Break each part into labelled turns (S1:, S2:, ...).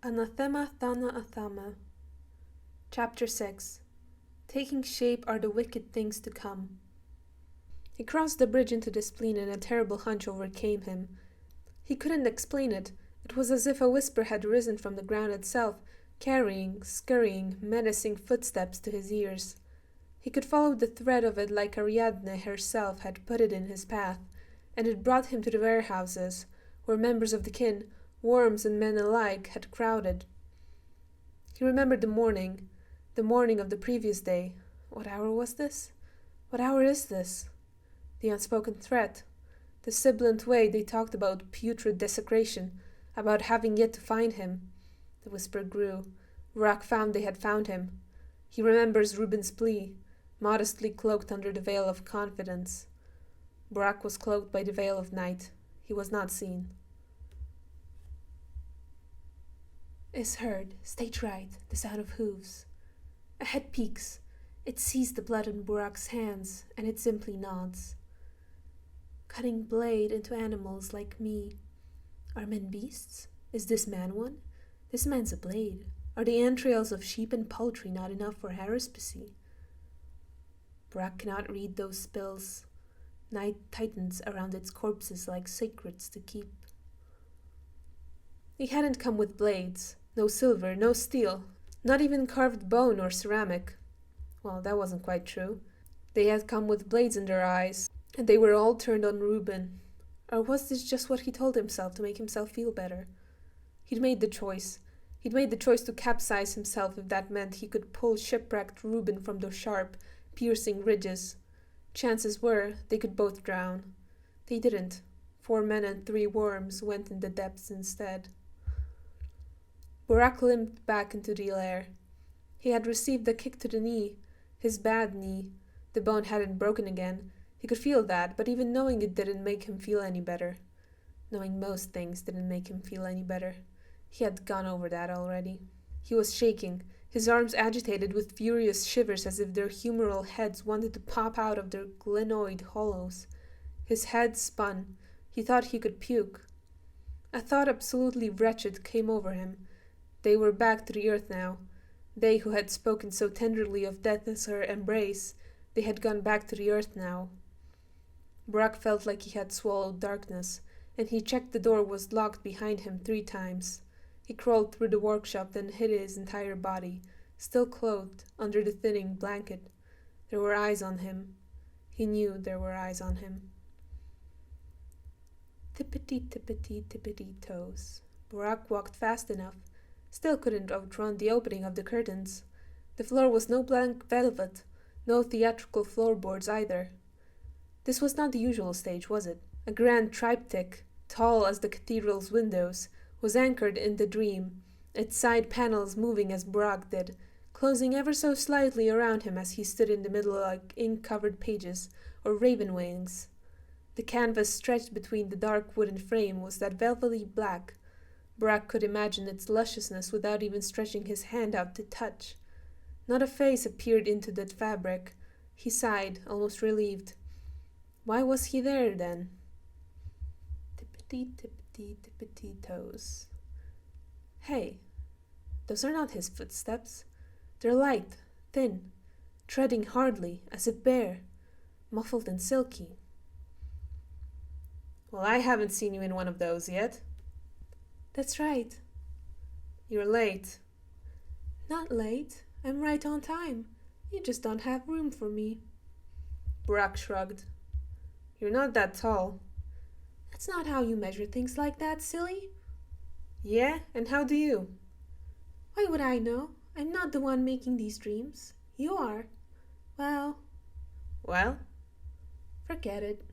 S1: ANATHEMA, THÁNA, ATHAMÉ. Chapter 6. Taking shape are the wicked things to come. He crossed the bridge into the spleen and a terrible hunch overcame him. He couldn't explain it. It was as if a whisper had risen from the ground itself, carrying, scurrying, menacing footsteps to his ears. He could follow the thread of it like Ariadne herself had put it in his path, and it brought him to the warehouses, where members of the kin, worms and men alike, had crowded. He remembered the morning of the previous day. What hour was this? What hour is this? The unspoken threat, the sibilant way they talked about putrid desecration, about having yet to find him. The whisper grew. Burak found they had found him. He remembers Reuben's plea, modestly cloaked under the veil of confidence. Burak was cloaked by the veil of night. He was not seen. Is heard, stage right, the sound of hooves. A head peeks. It sees the blood in Burak's hands, and it simply nods. Cutting blade into animals like me. Are men beasts? Is this man one? This man's a blade. Are the entrails of sheep and poultry not enough for haruspicy? Burak cannot read those spells. Night tightens around its corpses like secrets to keep. He hadn't come with blades. No silver, no steel, not even carved bone or ceramic. Well, that wasn't quite true. They had come with blades in their eyes, and they were all turned on Reuben. Or was this just what he told himself to make himself feel better? He'd made the choice. He'd made the choice to capsize himself if that meant he could pull shipwrecked Reuben from those sharp, piercing ridges. Chances were they could both drown. They didn't. 4 men and 3 worms went in the depths instead. Burak limped back into the lair. He had received a kick to the knee, his bad knee. The bone hadn't broken again. He could feel that, but even knowing it didn't make him feel any better. Knowing most things didn't make him feel any better. He had gone over that already. He was shaking, his arms agitated with furious shivers as if their humeral heads wanted to pop out of their glenoid hollows. His head spun. He thought he could puke. A thought absolutely wretched came over him. They were back to the earth now. They who had spoken so tenderly of death as her embrace, they had gone back to the earth now. Burak felt like he had swallowed darkness, and he checked the door was locked behind him 3 times. He crawled through the workshop, then hid his entire body, still clothed, under the thinning blanket. There were eyes on him. He knew there were eyes on him. Tippity, tippity, tippity toes. Burak walked fast enough. Still couldn't outrun the opening of the curtains. The floor was no blank velvet, no theatrical floorboards either. This was not the usual stage, was it? A grand triptych, tall as the cathedral's windows, was anchored in the dream, its side panels moving as Burak did, closing ever so slightly around him as he stood in the middle like ink-covered pages or raven wings. The canvas stretched between the dark wooden frame was that velvety black. Burak could imagine its lusciousness without even stretching his hand out to touch. Not a face appeared into that fabric. He sighed, almost relieved. Why was he there, then? Tippity, tippity, tippity toes. Hey, those are not his footsteps. They're light, thin, treading hardly, as if bare, muffled and silky. Well, I haven't seen you in one of those yet. That's right. You're late. Not late. I'm right on time. You just don't have room for me. Burak shrugged. You're not that tall. That's not how you measure things like that, silly. Yeah, and how do you? Why would I know? I'm not the one making these dreams. You are. Well? Forget it.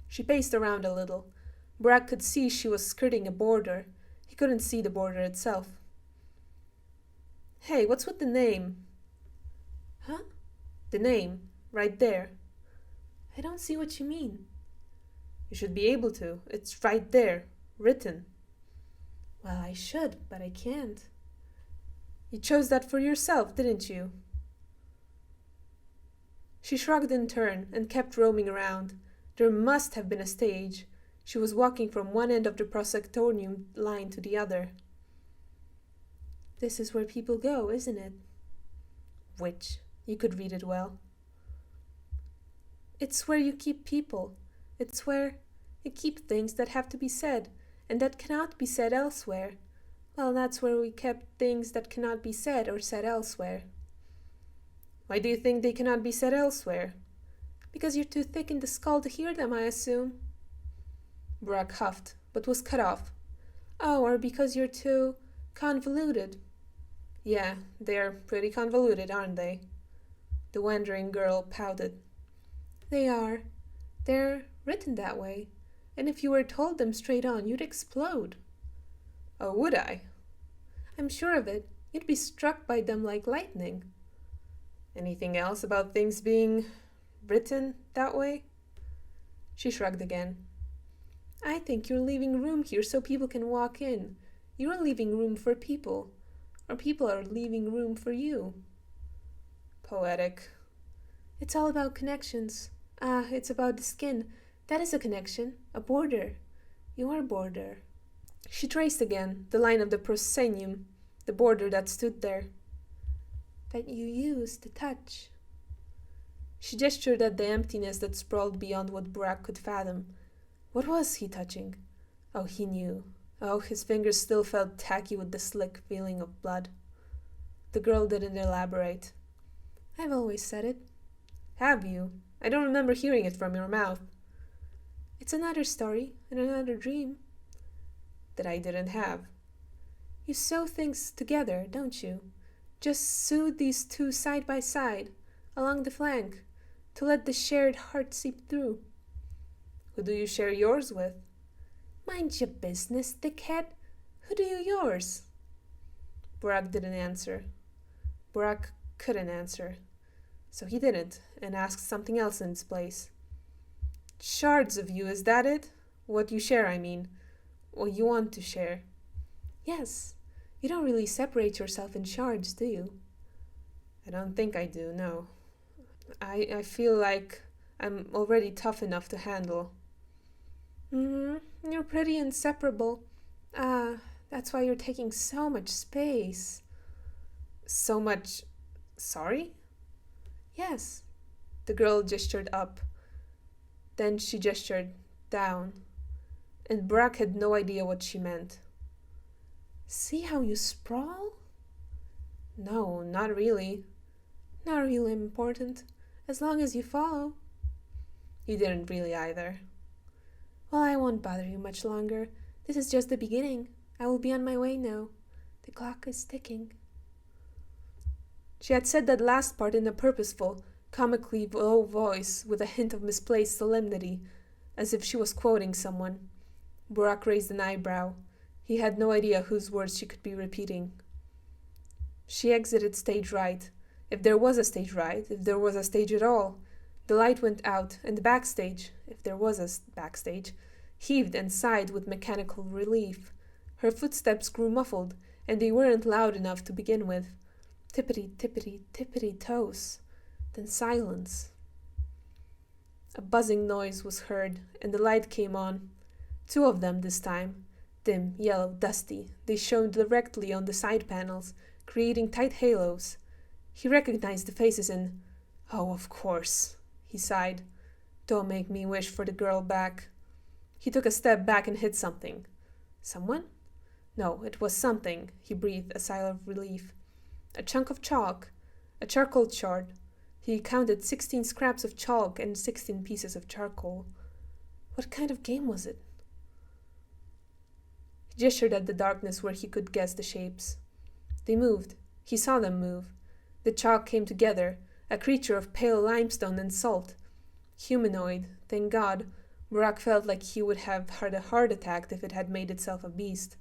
S1: She paced around a little. Burak could see she was skirting a border. He couldn't see the border itself. Hey, what's with the name? Huh? The name, right there. I don't see what you mean. You should be able to. It's right there, written. Well, I should, but I can't. You chose that for yourself, didn't you? She shrugged in turn and kept roaming around. There must have been a stage. She was walking from one end of the prosectorium line to the other. This is where people go, isn't it?
S2: Which? You could read it well.
S1: It's where you keep people. It's where you keep things that have to be said, and that cannot be said elsewhere. Well, that's where we kept things that cannot be said or said elsewhere.
S2: Why do you think they cannot be said elsewhere?
S1: Because you're too thick in the skull to hear them, I assume.
S2: Burak huffed, but was cut off.
S1: Oh, or because you're too convoluted.
S2: Yeah, they're pretty convoluted, aren't they? The wandering girl pouted.
S1: They are. They're written that way. And if you were told them straight on, you'd explode.
S2: Oh, would I?
S1: I'm sure of it. You'd be struck by them like lightning.
S2: Anything else about things being written that way?
S1: She shrugged again. I think you're leaving room here so people can walk in. You're leaving room for people. Or people are leaving room for you.
S2: Poetic.
S1: It's all about connections. It's about the skin. That is a connection, a border. Your border.
S2: She traced again the line of the proscenium, the border that stood there.
S1: That you use to touch.
S2: She gestured at the emptiness that sprawled beyond what Burak could fathom. What was he touching? Oh, he knew. Oh, his fingers still felt tacky with the slick feeling of blood. The girl didn't elaborate.
S1: I've always said it.
S2: Have you? I don't remember hearing it from your mouth.
S1: It's another story and another dream.
S2: That I didn't have.
S1: You sew things together, don't you? Just sew these two side by side, along the flank, to let the shared heart seep through.
S2: Who do you share yours with?
S1: Mind your business, dickhead. Who do you yours?
S2: Burak didn't answer. Burak couldn't answer. So he didn't, and asked something else in its place. Shards of you, is that it? What you share, I mean. What you want to share.
S1: Yes. You don't really separate yourself in shards, do you?
S2: I don't think I do, no. I feel like I'm already tough enough to handle.
S1: You're pretty inseparable. That's why you're taking so much space.
S2: So much... Sorry?
S1: Yes.
S2: The girl gestured up. Then she gestured down. And Burak had no idea what she meant.
S1: See how you sprawl?
S2: No, not really.
S1: Not really important, as long as you follow.
S2: You didn't really either.
S1: Well, I won't bother you much longer. This is just the beginning. I will be on my way now. The clock is ticking.
S2: She had said that last part in a purposeful, comically low voice with a hint of misplaced solemnity, as if she was quoting someone. Burak raised an eyebrow. He had no idea whose words she could be repeating. She exited stage right. If there was a stage right, if there was a stage at all. The light went out, and the backstage, if there was a backstage, heaved and sighed with mechanical relief. Her footsteps grew muffled, and they weren't loud enough to begin with. Tippity, tippity, tippity toes. Then silence. A buzzing noise was heard, and the light came on. Two of them this time. Dim, yellow, dusty, they shone directly on the side panels, creating tight halos. He recognized the faces and... Oh, of course, he sighed. Don't make me wish for the girl back. He took a step back and hit something. Someone? No, it was something, he breathed a sigh of relief. A chunk of chalk, a charcoal chart. He counted 16 scraps of chalk and 16 pieces of charcoal. What kind of game was it? He gestured at the darkness where he could guess the shapes. They moved. He saw them move. The chalk came together, a creature of pale limestone and salt. Humanoid, thank God. Burak felt like he would have had a heart attack if it had made itself a beast.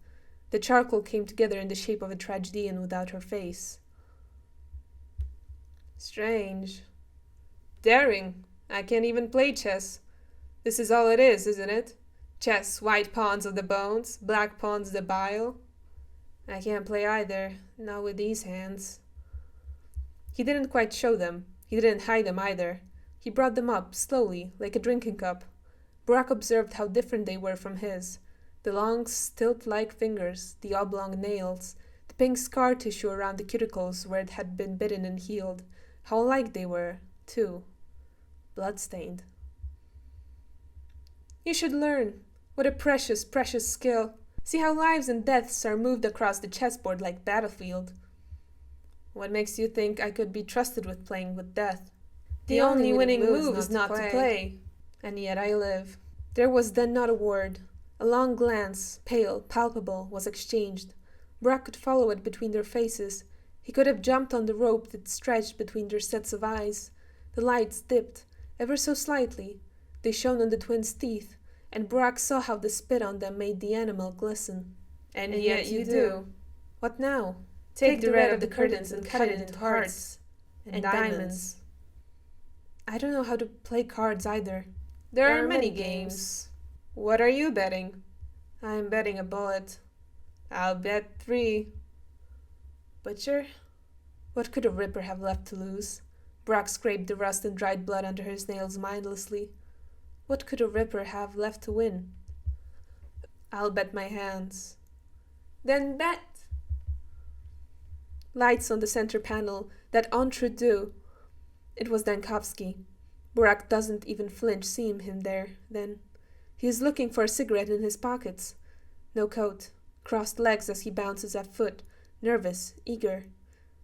S2: The charcoal came together in the shape of a tragedian without her face. Strange. Daring. I can't even play chess. This is all it is, isn't it? Chess, white pawns of the bones, black pawns the bile. I can't play either, not with these hands. He didn't quite show them. He didn't hide them either. He brought them up, slowly, like a drinking cup. Burak observed how different they were from his. The long, stilt-like fingers, the oblong nails, the pink scar tissue around the cuticles where it had been bitten and healed. How alike they were, too. Blood-stained. You should learn. What a precious, precious skill. See how lives and deaths are moved across the chessboard like battlefield. What makes you think I could be trusted with playing with death? The only winning move is not to play. And yet I live. There was then not a word. A long glance, pale, palpable, was exchanged. Burak could follow it between their faces. He could have jumped on the rope that stretched between their sets of eyes. The lights dipped, ever so slightly. They shone on the twins' teeth, and Burak saw how the spit on them made the enamel glisten. And yet you do. What now? Take the red of the curtains and cut it into hearts. And diamonds. I don't know how to play cards either. There are many games. What are you betting? I'm betting a bullet. I'll bet 3. Butcher? What could a ripper have left to lose? Burak scraped the rust and dried blood under his nails mindlessly. What could a ripper have left to win? I'll bet my hands. Then bet! Lights on the center panel, that entre-deux. It was Dankovsky. Burak doesn't even flinch seeing him there, then. He is looking for a cigarette in his pockets. No coat. Crossed legs as he bounces at foot, nervous, eager.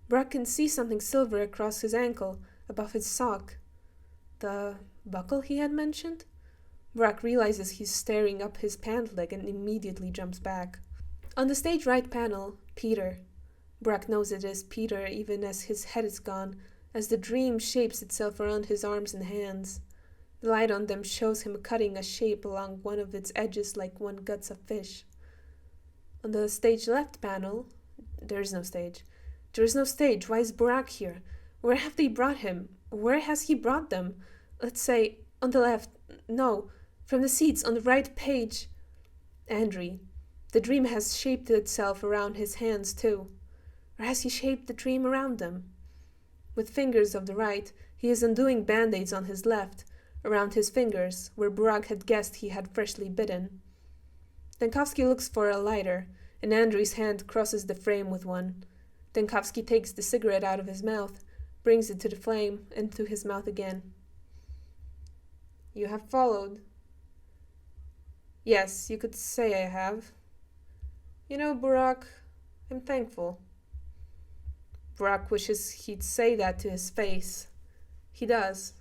S2: Burak can see something silver across his ankle, above his sock. The buckle he had mentioned? Burak realizes he's staring up his pant leg and immediately jumps back. On the stage right panel, Peter. Burak knows it is Peter even as his head is gone, as the dream shapes itself around his arms and hands. The light on them shows him cutting a shape along one of its edges like one guts a fish. On the stage left panel, there is no stage. There is no stage. Why is Burak here? Where have they brought him? Where has he brought them? Let's say, on the left. No, from the seats on the right page. Andri. The dream has shaped itself around his hands too. Or has he shaped the dream around them? With fingers of the right, he is undoing band-aids on his left, around his fingers, where Burak had guessed he had freshly bitten. Dankovsky looks for a lighter, and Andri's hand crosses the frame with one. Dankovsky takes the cigarette out of his mouth, brings it to the flame, and to his mouth again. You have followed. Yes, you could say I have. You know, Burak, I'm thankful. Burak wishes he'd say that to his face. He does.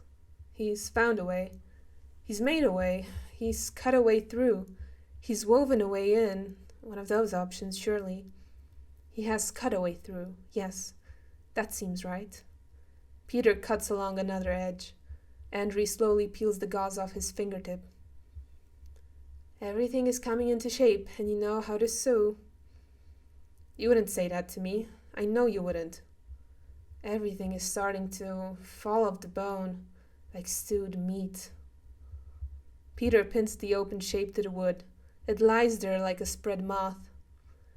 S2: He's found a way. He's made a way. He's cut a way through. He's woven a way in. One of those options, surely. He has cut a way through. Yes, that seems right. Peter cuts along another edge. Andri slowly peels the gauze off his fingertip. Everything is coming into shape, and you know how to sew. You wouldn't say that to me. I know you wouldn't. Everything is starting to fall off the bone, like stewed meat. Peter pins the open shape to the wood. It lies there like a spread moth.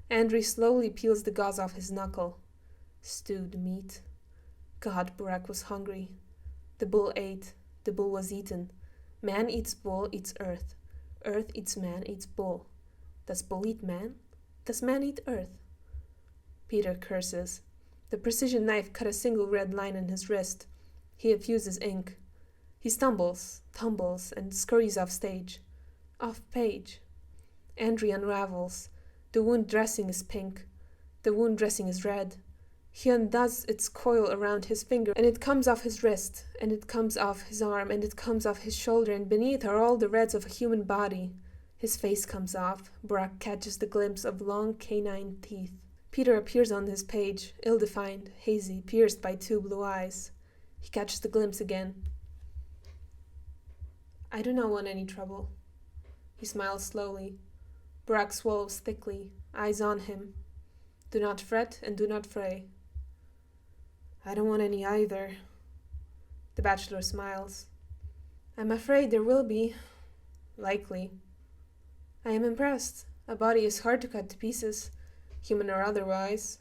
S2: Andri slowly peels the gauze off his knuckle. Stewed meat. God, Burak was hungry. The bull ate. The bull was eaten. Man eats bull, eats earth. Earth eats man, eats bull. Does bull eat man? Does man eat earth? Peter curses. The precision knife cut a single red line in his wrist. He effuses ink. He stumbles, tumbles, and scurries off stage. Off page. Andri unravels. The wound dressing is pink. The wound dressing is red. He undoes its coil around his finger, and it comes off his wrist, and it comes off his arm, and it comes off his shoulder, and beneath are all the reds of a human body. His face comes off. Burak catches the glimpse of long canine teeth. Peter appears on his page, ill-defined, hazy, pierced by 2 blue eyes. He catches the glimpse again. I do not want any trouble. He smiles slowly. Burak swallows thickly, eyes on him. Do not fret and do not fray. I don't want any either. The bachelor smiles. I'm afraid there will be. Likely. I am impressed. A body is hard to cut to pieces, human or otherwise.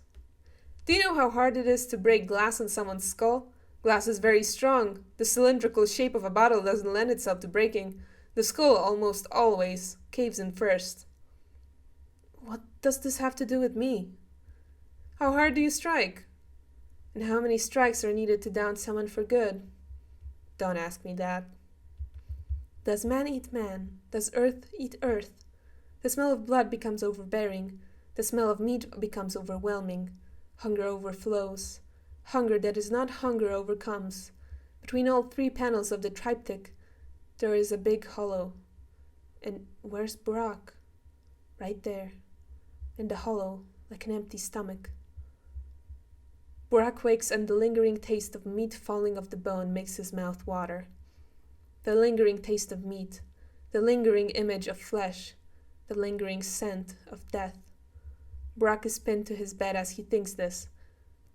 S2: Do you know how hard it is to break glass on someone's skull? Glass is very strong. The cylindrical shape of a bottle doesn't lend itself to breaking. The skull almost always caves in first. What does this have to do with me? How hard do you strike? And how many strikes are needed to down someone for good? Don't ask me that. Does man eat man? Does earth eat earth? The smell of blood becomes overbearing. The smell of meat becomes overwhelming. Hunger overflows. Hunger that is not hunger overcomes. Between all three panels of the triptych, there is a big hollow. And where's Burak? Right there. In the hollow, like an empty stomach. Burak wakes and the lingering taste of meat falling off the bone makes his mouth water. The lingering taste of meat, the lingering image of flesh, the lingering scent of death. Burak is pinned to his bed as he thinks this.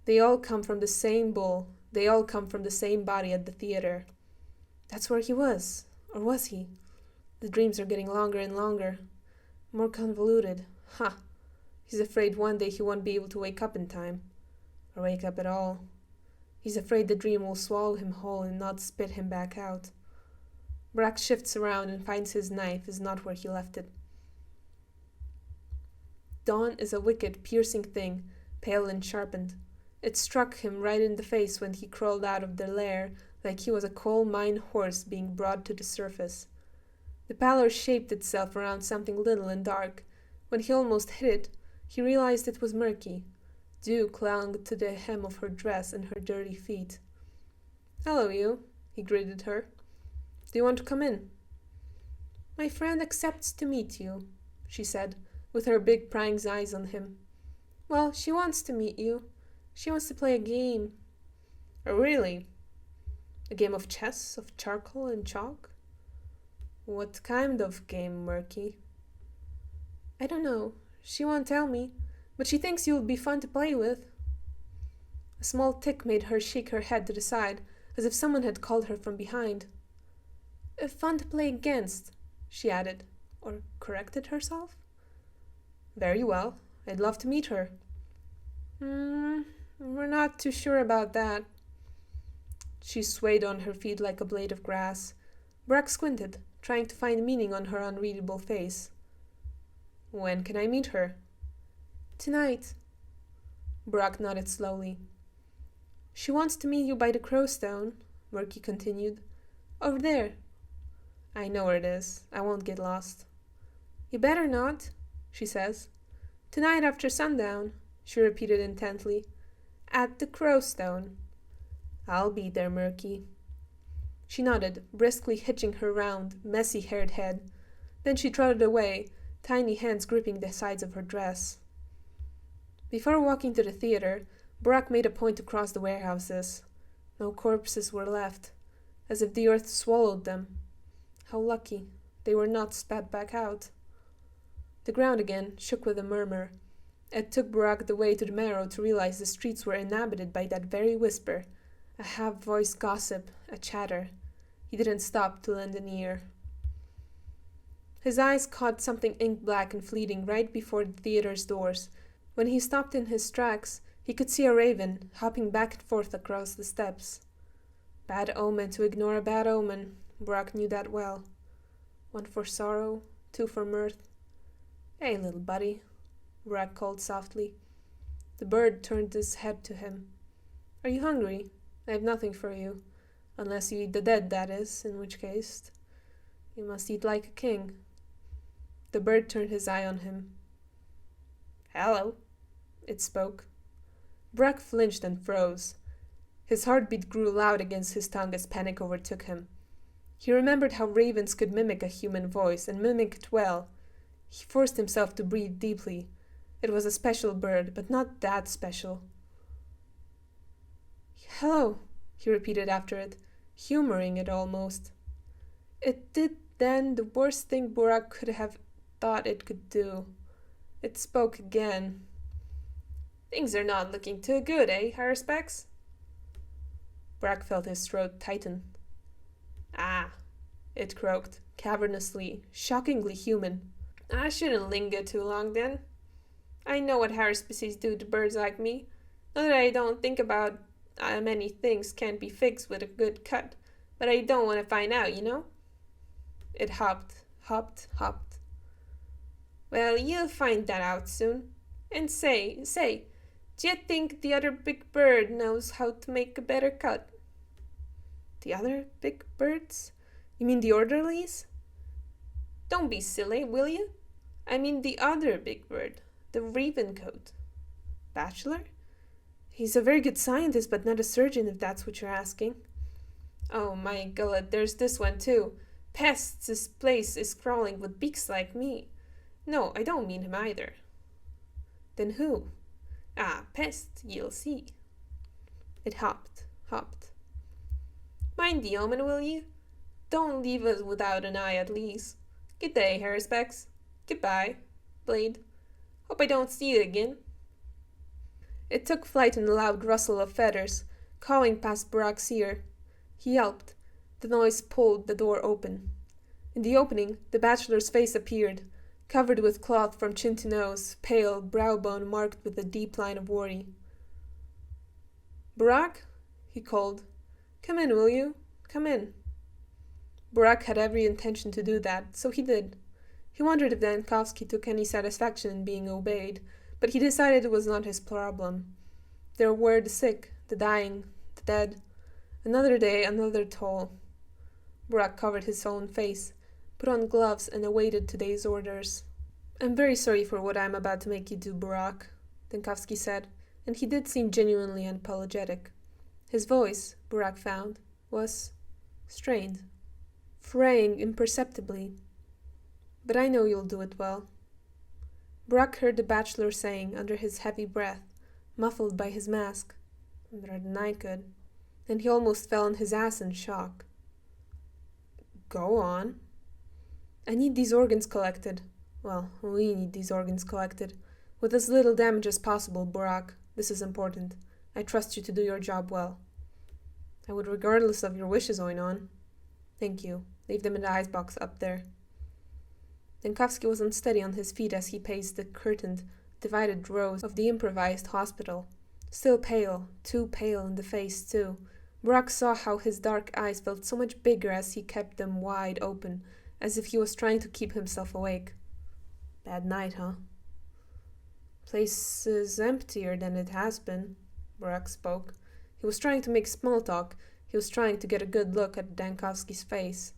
S2: They all come from the same bull, they all come from the same body at the theater. That's where he was, or was he? The dreams are getting longer and longer, more convoluted. He's afraid one day he won't be able to wake up in time, or wake up at all. He's afraid the dream will swallow him whole and not spit him back out. Burak shifts around and finds his knife is not where he left it. Dawn is a wicked, piercing thing, pale and sharpened. It struck him right in the face when he crawled out of the lair like he was a coal mine horse being brought to the surface. The pallor shaped itself around something little and dark. When he almost hit it, he realized it was murky. Dew clung to the hem of her dress and her dirty feet. "Hello, you," he greeted her. "Do you want to come in?" "My friend accepts to meet you," she said, with her big prying eyes on him. "Well, she wants to meet you. She wants to play a game." "Oh, really? A game of chess, of charcoal and chalk?" "What kind of game, Murky?" "I don't know. She won't tell me, but she thinks you'll be fun to play with." A small tick made her shake her head to the side, as if someone had called her from behind. "Fun to play against," she added, or corrected herself. "Very well. I'd love to meet her." We're not too sure about that." She swayed on her feet like a blade of grass. Burak squinted, trying to find meaning on her unreadable face. "When can I meet her?" "Tonight." Burak nodded slowly. "She wants to meet you by the Crowstone," Murky continued. "Over there." "I know where it is. I won't get lost." "You better not," she says. "Tonight after sundown," she repeated intently. "At the Crowstone." "I'll be there, Murky." She nodded, briskly hitching her round, messy-haired head. Then she trotted away, tiny hands gripping the sides of her dress. Before walking to the theater, Burak made a point to cross the warehouses. No corpses were left, as if the earth swallowed them. How lucky. They were not spat back out. The ground again shook with a murmur. It took Burak the way to the marrow to realize the streets were inhabited by that very whisper, a half-voiced gossip, a chatter. He didn't stop to lend an ear. His eyes caught something ink-black and fleeting right before the theater's doors. When he stopped in his tracks, he could see a raven hopping back and forth across the steps. Bad omen to ignore a bad omen. Burak knew that well. One for sorrow, two for mirth. "Hey, little buddy," Burak called softly. The bird turned his head to him. "Are you hungry? I have nothing for you. Unless you eat the dead, that is, in which case you must eat like a king." The bird turned his eye on him. "Hello," it spoke. Burak flinched and froze. His heartbeat grew loud against his tongue as panic overtook him. He remembered how ravens could mimic a human voice, and mimic it well. He forced himself to breathe deeply. It was a special bird, but not that special. "Hello," he repeated after it, humoring it almost. It did then the worst thing Burak could have thought it could do. It spoke again. "Things are not looking too good, eh, Harrispex?" Burak felt his throat tighten. "Ah," it croaked, cavernously, shockingly human. "I shouldn't linger too long, then. I know what haruspices do to birds like me. Not that I don't think about many things can't be fixed with a good cut, but I don't want to find out, you know?" It hopped, hopped, hopped. "Well, you'll find that out soon. And say, Do you think the other big bird knows how to make a better cut? The other big birds? You mean the orderlies? Don't be silly, will you? I mean the other big bird, the ravencoat. Bachelor? He's a very good scientist, but not a surgeon, if that's what you're asking. Oh my gullet, there's this one too. Pests, this place is crawling with beaks like me. No, I don't mean him either. Then who? Ah, Pest, you'll see. It hopped. Mind the omen, will you? Don't leave us without an eye at least. Good day, Harrispecs. Goodbye, Blade. Hope I don't see you again. It took flight in a loud rustle of feathers, cawing past Burak's ear. He yelped. The noise pulled the door open. In the opening, the bachelor's face appeared, covered with cloth from chin to nose, pale, brow bone marked with a deep line of worry. Burak? He called. Come in, will you? Come in. Burak had every intention to do that, so he did. He wondered if Dankovsky took any satisfaction in being obeyed, but he decided it was not his problem. There were the sick, the dying, the dead. Another day, another toll. Burak covered his own face, put on gloves, and awaited today's orders. I'm very sorry for what I'm about to make you do, Burak, Dankovsky said, and he did seem genuinely unapologetic. His voice, Burak found, was strained, fraying imperceptibly. But I know you'll do it well. Burak heard the bachelor saying under his heavy breath, muffled by his mask, better than I could, and he almost fell on his ass in shock. Go on. I need these organs collected. Well, we need these organs collected. With as little damage as possible, Burak. This is important. I trust you to do your job well. I would regardless of your wishes, Oinon. Thank you. Leave them in the icebox up there. Dankovsky was unsteady on his feet as he paced the curtained, divided rows of the improvised hospital. Still pale, too pale in the face, too. Burak saw how his dark eyes felt so much bigger as he kept them wide open, as if he was trying to keep himself awake. Bad night, huh? Place is emptier than it has been, Burak spoke. He was trying to make small talk. He was trying to get a good look at Dankovsky's face.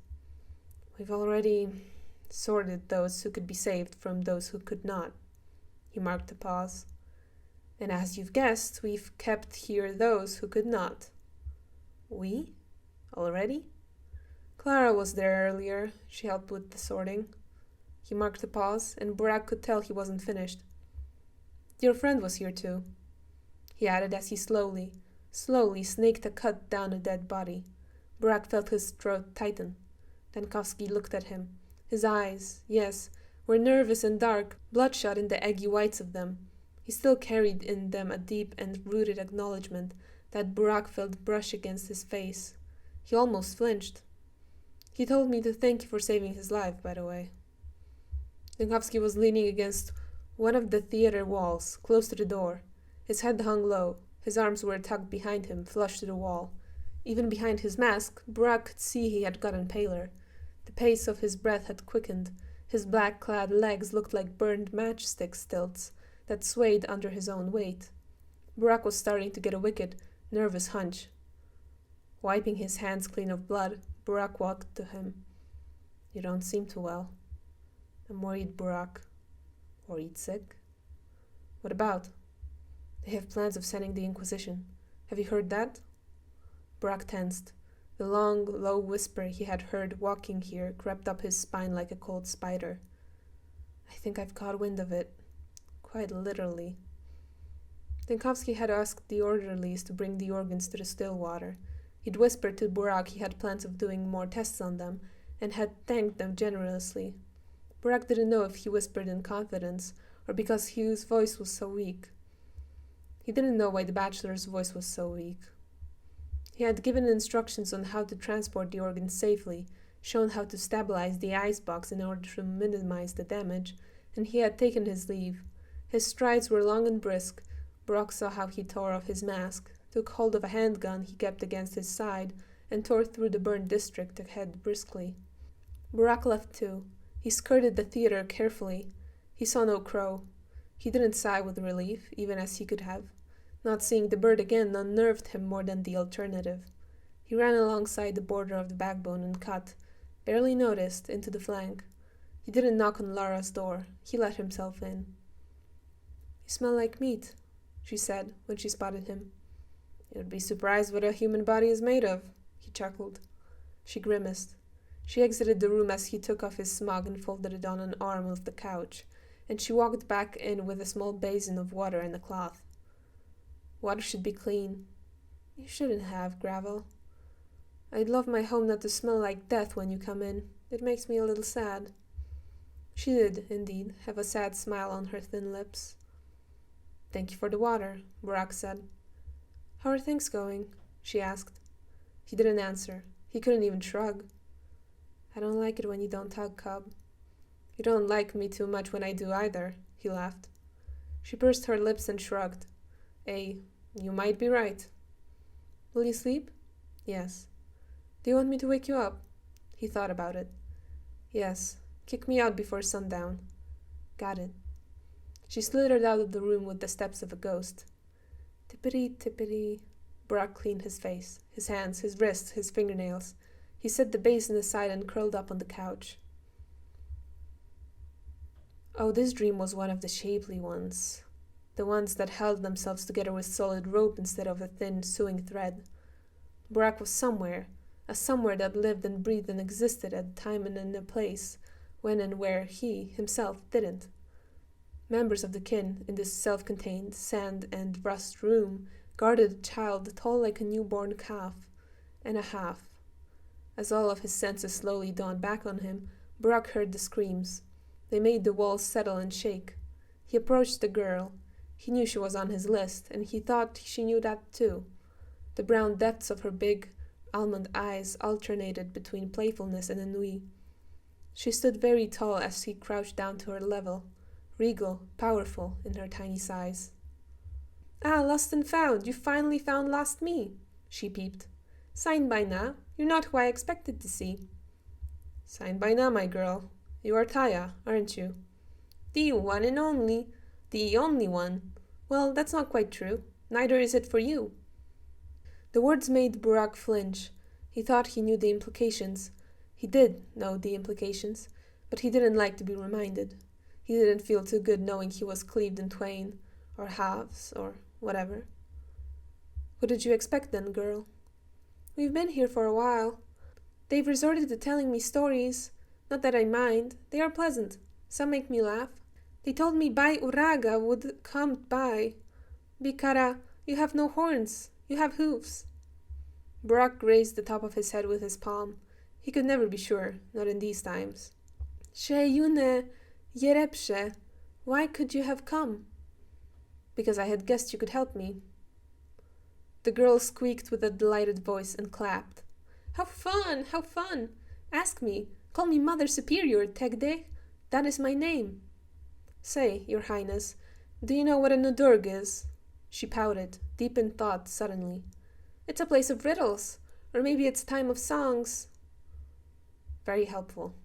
S2: We've already sorted those who could be saved from those who could not. He marked a pause. And as you've guessed, we've kept here those who could not. We? Already? Clara was there earlier. She helped with the sorting. He marked a pause, and Burak could tell he wasn't finished. Your friend was here too, he added as he slowly snaked a cut down a dead body. Burak felt his throat tighten. Dankovsky looked at him. His eyes, yes, were nervous and dark, bloodshot in the eggy whites of them. He still carried in them a deep and rooted acknowledgement that Burak felt brush against his face. He almost flinched. He told me to thank you for saving his life, by the way. Dankovsky was leaning against one of the theater walls, close to the door. His head hung low. His arms were tucked behind him, flush to the wall. Even behind his mask, Burak could see he had gotten paler. The pace of his breath had quickened. His black-clad legs looked like burned matchstick stilts that swayed under his own weight. Burak was starting to get a wicked, nervous hunch. Wiping his hands clean of blood, Burak walked to him. You don't seem too well. I'm worried, Burak. Worried sick? What about? They have plans of sending the Inquisition. Have you heard that? Burak tensed. The long, low whisper he had heard walking here crept up his spine like a cold spider. I think I've caught wind of it. Quite literally. Dankovsky had asked the orderlies to bring the organs to the still water. He'd whispered to Burak he had plans of doing more tests on them, and had thanked them generously. Burak didn't know if he whispered in confidence, or because Hugh's voice was so weak. He didn't know why the bachelor's voice was so weak. He had given instructions on how to transport the organs safely, shown how to stabilize the icebox in order to minimize the damage, and he had taken his leave. His strides were long and brisk. Burak saw how he tore off his mask, took hold of a handgun he kept against his side, and tore through the burned district ahead briskly. Burak left too. He skirted the theater carefully. He saw no crow. He didn't sigh with relief, even as he could have. Not seeing the bird again unnerved him more than the alternative. He ran alongside the border of the backbone and cut, barely noticed, into the flank. He didn't knock on Lara's door. He let himself in. "You smell like meat," she said when she spotted him. "You'd be surprised what a human body is made of," he chuckled. She grimaced. She exited the room as he took off his smug and folded it on an arm of the couch, and she walked back in with a small basin of water and a cloth. "Water should be clean." "You shouldn't have, Gravel." "I'd love my home not to smell like death when you come in. It makes me a little sad." She did, indeed, have a sad smile on her thin lips. "Thank you for the water," Burak said. "How are things going?" she asked. He didn't answer. He couldn't even shrug. "I don't like it when you don't hug, Cub." "You don't like me too much when I do either," he laughed. She pursed her lips and shrugged. You might be right." "Will you sleep?" "Yes." "Do you want me to wake you up?" He thought about it. "Yes. Kick me out before sundown." "Got it." She slithered out of the room with the steps of a ghost. Tippity, tippity. Burak cleaned his face, his hands, his wrists, his fingernails. He set the basin aside and curled up on the couch. Oh, this dream was one of the shapely ones. The ones that held themselves together with solid rope instead of a thin sewing thread. Burak was somewhere, a somewhere that lived and breathed and existed at a time and in a place, when and where he, himself, didn't. Members of the kin, in this self-contained, sand and rust room, guarded a child tall like a newborn calf, and a half. As all of his senses slowly dawned back on him, Burak heard the screams. They made the walls settle and shake. He approached the girl. He knew she was on his list, and he thought she knew that too. The brown depths of her big, almond eyes alternated between playfulness and ennui. She stood very tall as he crouched down to her level, regal, powerful in her tiny size. "Ah, lost and found! You finally found lost me!" she peeped. "Signed by now. You're not who I expected to see." "Signed by now, my girl. You are Taya, aren't you?" "The one and only. The only one. Well, that's not quite true. Neither is it for you." The words made Burak flinch. He thought he knew the implications. He did know the implications, but he didn't like to be reminded. He didn't feel too good knowing he was cleaved in twain, or halves, or whatever. "What did you expect then, girl?" "We've been here for a while. They've resorted to telling me stories. Not that I mind. They are pleasant. Some make me laugh. They told me Bai Uraga would come by. Bikara, you have no horns. You have hooves." Burak grazed the top of his head with his palm. He could never be sure, not in these times. "Sheyune, Yerepshe, why could you have come?" "Because I had guessed you could help me." The girl squeaked with a delighted voice and clapped. "How fun! How fun! Ask me. Call me Mother Superior, Tegde. That is my name." "Say, Your Highness, do you know what a Nudurg is?" She pouted, deep in thought suddenly. "It's a place of riddles. Or maybe it's time of songs." "Very helpful."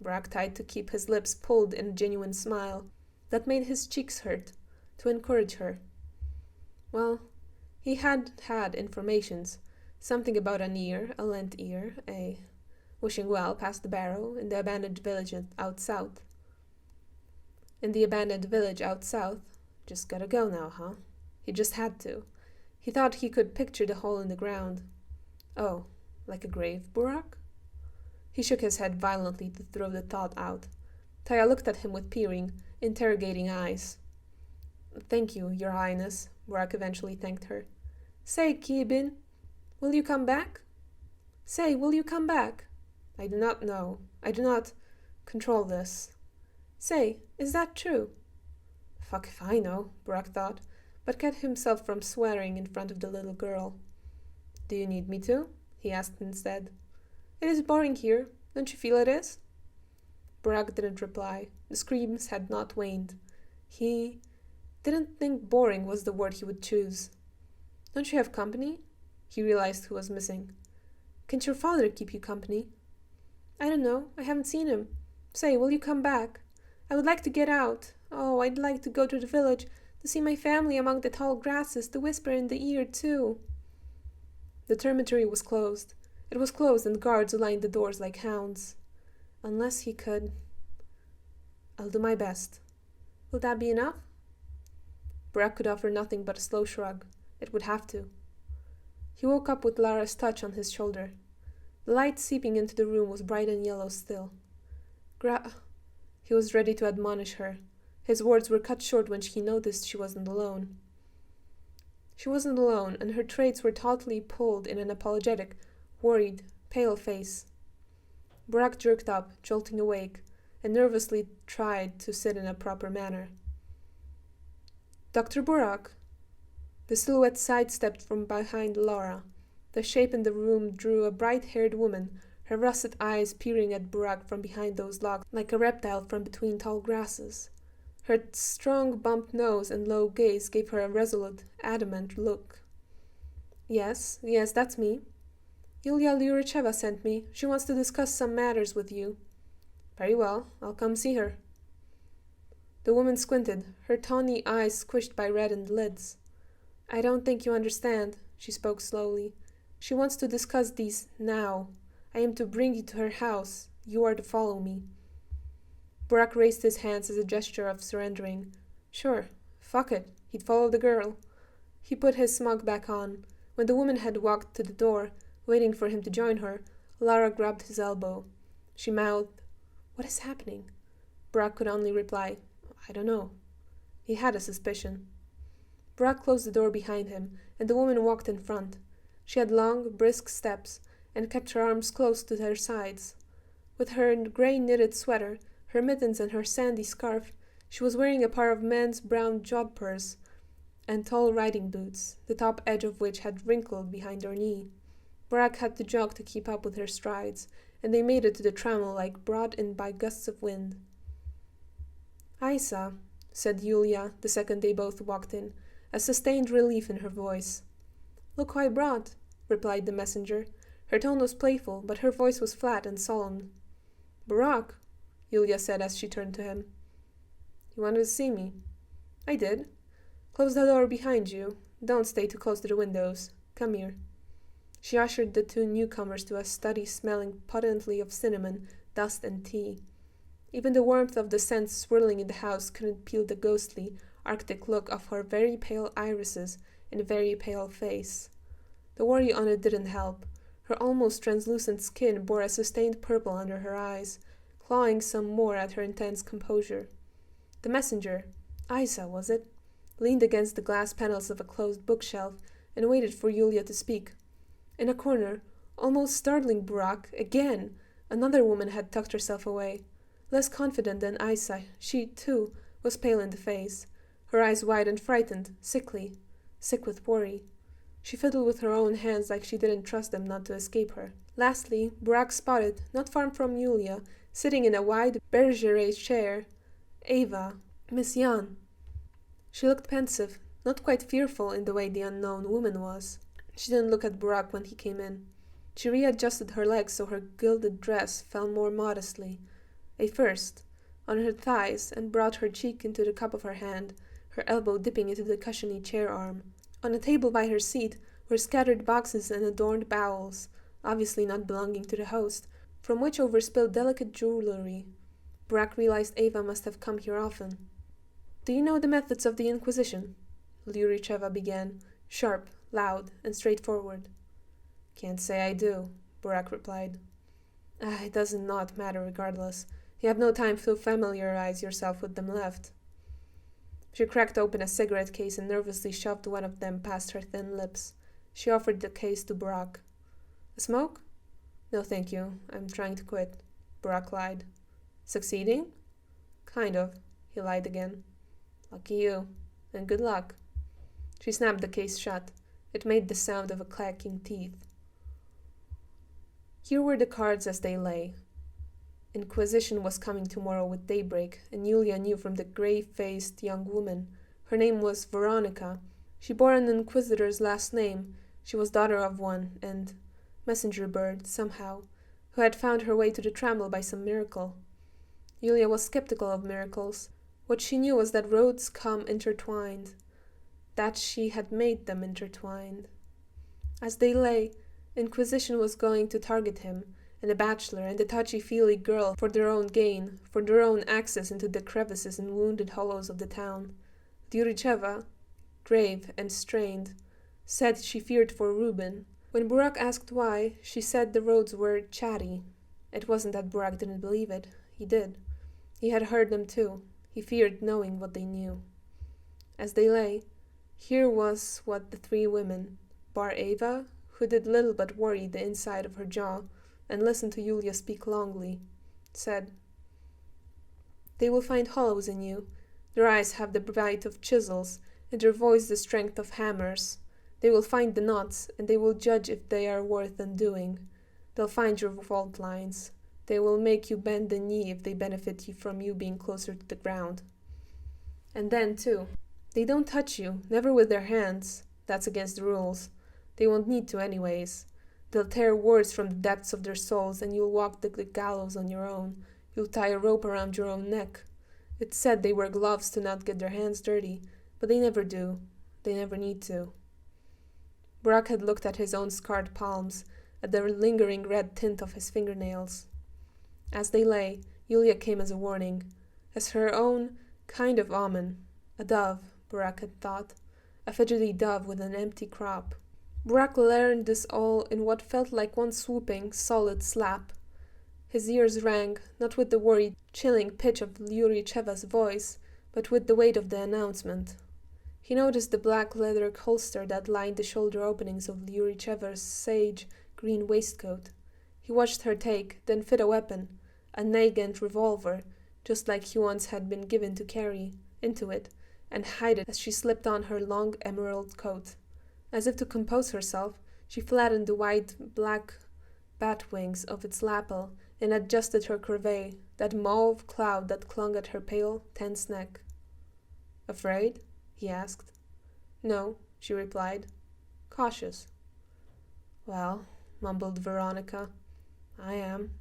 S2: Burak tried to keep his lips pulled in a genuine smile that made his cheeks hurt, to encourage her. Well, he had had informations. Something about an ear, a lent ear, wishing well past the barrow, in the abandoned village out south. In the abandoned village out south. Just gotta go now, huh? He just had to. He thought he could picture the hole in the ground. Oh, like a grave, Burak? He shook his head violently to throw the thought out. Taya looked at him with peering, interrogating eyes. "Thank you, Your Highness," Burak eventually thanked her. "Say, Kibin, will you come back? Say, will you come back?" "I do not know. I do not control this." "Say, is that true?" Fuck if I know, Burak thought, but kept himself from swearing in front of the little girl. "Do you need me to?" he asked instead. "It is boring here. Don't you feel it is?" Burak didn't reply. The screams had not waned. He didn't think boring was the word he would choose. "Don't you have company?" He realized who was missing. "Can't your father keep you company?" "I don't know. I haven't seen him. Say, will you come back? I would like to get out. Oh, I'd like to go to the village, To see my family among the tall grasses, to whisper in the ear, too. The dormitory was closed. It was closed, and guards lined the doors like hounds. Unless he could... I'll do my best. Will that be enough? Burak could offer nothing but a slow shrug. It would have to. He woke up with Lara's touch on his shoulder. The light seeping into the room was bright and yellow still. He was ready to admonish her. His words were cut short when he noticed she wasn't alone. She wasn't alone, and her traits were tautly pulled in an apologetic, worried, pale face. Burak jerked up, jolting awake, and nervously tried to sit in a proper manner. Dr. Burak? The silhouette sidestepped from behind Lara. The shape in the room drew a bright-haired woman, her russet eyes peering at Burak from behind those logs like a reptile from between tall grasses. Her strong bumped nose and low gaze gave her a resolute, adamant look. Yes, that's me. Yulia Lyuricheva sent me. She wants to discuss some matters with you. Very well, I'll come see her. The woman squinted, her tawny eyes squished by reddened lids. I don't think you understand, she spoke slowly. She wants to discuss these now. I am to bring you to her house. You are to follow me. Burak raised his hands as a gesture of surrendering. Sure, fuck it, he'd follow the girl. He put his smug back on. When the woman had walked to the door, waiting for him to join her, Lara grabbed his elbow. She mouthed, What is happening? Burak could only reply, I don't know. He had a suspicion. Burak closed the door behind him, and the woman walked in front. She had long, brisk steps, and kept her arms close to her sides. With her grey knitted sweater, her mittens and her sandy scarf, she was wearing a pair of men's brown jodhpurs and tall riding boots, the top edge of which had wrinkled behind her knee. Burak had to jog to keep up with her strides, and they made it to the trammel like brought in by gusts of wind. Aisa, said Yulia the second they both walked in, a sustained relief in her voice. Look who I brought, replied the messenger. Her tone was playful, but her voice was flat and solemn. Burak, Yulia said as she turned to him. You wanted to see me? I did. Close the door behind you. Don't stay too close to the windows. Come here. She ushered the two newcomers to a study smelling potently of cinnamon, dust, and tea. Even the warmth of the scents swirling in the house couldn't peel the ghostly, arctic look of her very pale irises and very pale face. The worry on it didn't help. Her almost translucent skin bore a sustained purple under her eyes, clawing some more at her intense composure. The messenger, Aisa was it, leaned against the glass panels of a closed bookshelf and waited for Yulia to speak. In a corner, almost startling Burak, again, another woman had tucked herself away. Less confident than Aisa, she, too, was pale in the face, her eyes wide and frightened, sickly, sick with worry. She fiddled with her own hands like she didn't trust them not to escape her. Lastly, Burak spotted, not far from Yulia, sitting in a wide bergère chair, Ava, Miss Jan. She looked pensive, not quite fearful in the way the unknown woman was. She didn't look at Burak when he came in. She readjusted her legs so her gilded dress fell more modestly, first on her thighs, and brought her cheek into the cup of her hand, her elbow dipping into the cushiony chair arm. On a table by her seat were scattered boxes and adorned bowls, obviously not belonging to the host, from which overspilled delicate jewelry. Burak realized Ava must have come here often. Do you know the methods of the Inquisition? Lyuricheva began, sharp, loud, and straightforward. Can't say I do, Burak replied. It does not matter regardless. You have no time to familiarize yourself with them left. She cracked open a cigarette case and nervously shoved one of them past her thin lips. She offered the case to Burak. A smoke? No, thank you. I'm trying to quit. Burak lied. Succeeding? Kind of. He lied again. Lucky you. And good luck. She snapped the case shut. It made the sound of a clacking teeth. Here were the cards as they lay. Inquisition was coming tomorrow with daybreak, and Yulia knew from the grey-faced young woman. Her name was Veronica. She bore an inquisitor's last name. She was daughter of one, and messenger bird, somehow, who had found her way to the trammel by some miracle. Yulia was skeptical of miracles, What she knew was that roads come intertwined, that she had made them intertwined. As they lay, Inquisition was going to target him, and the bachelor and the touchy-feely girl for their own gain, for their own access into the crevices and wounded hollows of the town. Yuricheva, grave and strained, said she feared for Reuben. When Burak asked why, she said the roads were chatty. It wasn't that Burak didn't believe it. He did. He had heard them too. He feared knowing what they knew. As they lay, here was what the three women, bar Ava, who did little but worry the inside of her jaw and listen to Yulia speak longly, said. They will find hollows in you. Their eyes have the bite of chisels, and their voice the strength of hammers. They will find the knots, and they will judge if they are worth undoing. They'll find your fault lines. They will make you bend the knee if they benefit you from you being closer to the ground. And then, too, they don't touch you, never with their hands. That's against the rules. They won't need to anyways. They'll tear words from the depths of their souls, and you'll walk the gallows on your own. You'll tie a rope around your own neck. It's said they wear gloves to not get their hands dirty, but they never do. They never need to. Burak had looked at his own scarred palms, at the lingering red tint of his fingernails. As they lay, Yulia came as a warning, as her own kind of omen. A dove, Burak had thought, a fidgety dove with an empty crop. Burak learned this all in what felt like one swooping, solid slap. His ears rang, not with the worried, chilling pitch of Yuricheva's voice, but with the weight of the announcement. He noticed the black leather holster that lined the shoulder openings of Yuricheva's sage green waistcoat. He watched her take, then fit a weapon, a Nagant revolver, just like he once had been given to carry, into it, and hide it as she slipped on her long emerald coat. As if to compose herself, she flattened the wide black bat wings of its lapel and adjusted her corvée, that mauve cloud that clung at her pale, tense neck. "Afraid?" he asked. "No," she replied. "Cautious." "Well," mumbled Veronica, "I am."